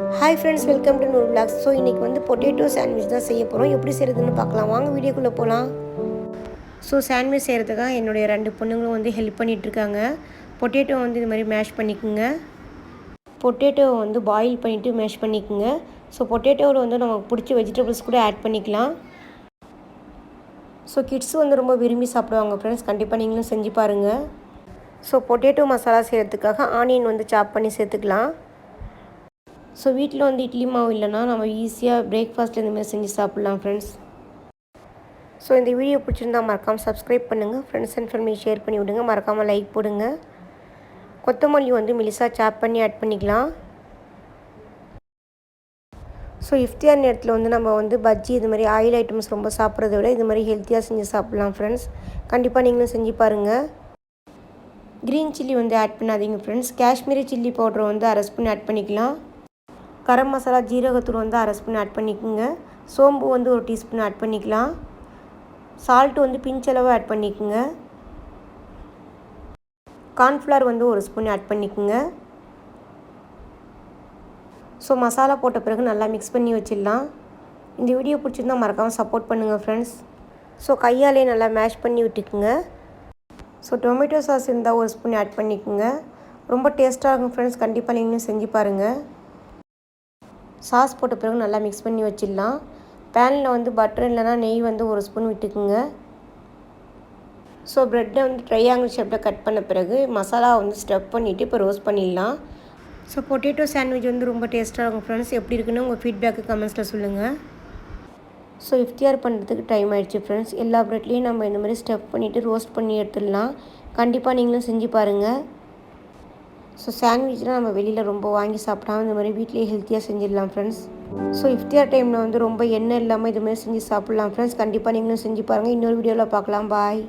Hi friends, welcome to Noorvlogs. So இன்னைக்கு வந்து potato sandwich தான் செய்ய போகிறோம். எப்படி செய்கிறதுன்னு பார்க்கலாம். வாங்க வீடியோக்குள்ளே போகலாம். ஸோ சாண்ட்விச் செய்கிறதுக்காக என்னுடைய 2 பொண்ணுங்களும் வந்து ஹெல்ப் பண்ணிகிட்ருக்காங்க. பொட்டேட்டோ வந்து இது மாதிரி மேஷ் பண்ணிக்கோங்க. பொட்டேட்டோவை வந்து பாயில் பண்ணிவிட்டு மேஷ் பண்ணிக்கோங்க. ஸோ பொட்டேட்டோவில் வந்து நமக்கு பிடிச்ச வெஜிடபிள்ஸ் கூட ஆட் பண்ணிக்கலாம். ஸோ கிட்ஸ் வந்து ரொம்ப விரும்பி சாப்பிடுவாங்க ஃப்ரெண்ட்ஸ். கண்டிப்பாக நீங்களும் செஞ்சு பாருங்கள். ஸோ பொட்டேட்டோ மசாலா செய்கிறதுக்காக ஆனியன் வந்து சாப் பண்ணி சேர்த்துக்கலாம். ஸோ வீட்டில் வந்து இட்லி மாவு இல்லைனா நம்ம ஈஸியாக பிரேக்ஃபாஸ்ட்டில் இந்தமாதிரி செஞ்சு சாப்பிட்லாம் ஃப்ரெண்ட்ஸ். ஸோ இந்த வீடியோ பிடிச்சிருந்தால் மறக்காமல் சப்ஸ்கிரைப் பண்ணுங்கள். ஃப்ரெண்ட்ஸ் அண்ட் ஃபேமிலி ஷேர் பண்ணி விடுங்க. மறக்காமல் லைக் போடுங்க. கொத்தமல்லி வந்து மெலிசாக சாப் பண்ணி ஆட் பண்ணிக்கலாம். ஸோ இஃப்தியார் நேரத்தில் வந்து நம்ம வந்து பஜ்ஜி இது மாதிரி ஆயில் ஐட்டம்ஸ் ரொம்ப சாப்பிட்றத விட இது மாதிரி ஹெல்த்தியாக செஞ்சு சாப்பிட்லாம் ஃப்ரெண்ட்ஸ். கண்டிப்பாக நீங்களும் செஞ்சு பாருங்கள். க்ரீன் சில்லி வந்து ஆட் பண்ணாதீங்க ஃப்ரெண்ட்ஸ். காஷ்மீரி சில்லி பவுடரை வந்து அரை ஸ்பூன் ஆட் பண்ணிக்கலாம். கரம் மசாலா ஜீரகத்தூள் வந்து அரை ஸ்பூன் ஆட் பண்ணிக்கோங்க. சோம்பு வந்து 1 டீஸ்பூன் ஆட் பண்ணிக்கலாம். சால்ட்டு வந்து பிஞ்சளவு ஆட் பண்ணிக்கோங்க. கார்ன்ஃப்ளவர் வந்து 1 ஸ்பூன் ஆட் பண்ணிக்கோங்க. ஸோ மசாலா போட்ட பிறகு நல்லா மிக்ஸ் பண்ணி வச்சிடலாம். இந்த வீடியோ பிடிச்சிருந்தால் மறக்காமல் சப்போர்ட் பண்ணுங்கள் ஃப்ரெண்ட்ஸ். ஸோ கையாலே நல்லா மேஷ் பண்ணி விட்டுக்குங்க. ஸோ டொமேட்டோ சாஸ் இருந்தால் 1 ஸ்பூன் ஆட் பண்ணிக்கோங்க. ரொம்ப டேஸ்ட்டாக இருக்கும் ஃப்ரெண்ட்ஸ். கண்டிப்பாக நீங்களும் செஞ்சு பாருங்கள். சாஸ் போட்ட பிறகு நல்லா மிக்ஸ் பண்ணி வச்சிடலாம். பேனில் வந்து பட்டர் இல்லைனா நெய் வந்து 1 ஸ்பூன் விட்டுக்குங்க. ஸோ ப்ரெட்டை வந்து ட்ரையாங்கிள் ஷேப்பில் கட் பண்ண பிறகு மசாலா வந்து ஸ்டஃப் பண்ணிவிட்டு இப்போ ரோஸ்ட் பண்ணிடலாம். ஸோ பொட்டேட்டோ சாண்ட்விச் வந்து ரொம்ப டேஸ்ட்டாக இருக்கும் ஃப்ரெண்ட்ஸ். எப்படி இருக்குன்னு உங்கள் ஃபீட்பேக்கு கமெண்ட்ஸில் சொல்லுங்கள். ஸோ இஃப்தியார் பண்ணுறதுக்கு டைம் ஆகிடுச்சு ஃப்ரெண்ட்ஸ். எல்லா ப்ரெட்லேயும் நம்ம இந்த மாதிரி ஸ்டஃப் பண்ணிவிட்டு ரோஸ்ட் பண்ணி எடுத்துடலாம். கண்டிப்பாக நீங்களும் செஞ்சு பாருங்கள். ஸோ சாண்ட்விச்லாம் நம்ம வெளியில் ரொம்ப வாங்கி சாப்பிடாம இந்த மாதிரி வீட்டிலேயே ஹெல்த்தியாக செஞ்சிடலாம் ஃப்ரெண்ட்ஸ். ஸோ இஃப்தியார் டைமில் வந்து ரொம்ப எண்ணெய் இல்லாமல் இது மாதிரி செஞ்சு சாப்பிட்லாம் ஃப்ரெண்ட்ஸ். கண்டிப்பாக நீங்களும் செஞ்சு பாருங்கள். இன்னொரு வீடியோவில் பார்க்கலாம். பாய்.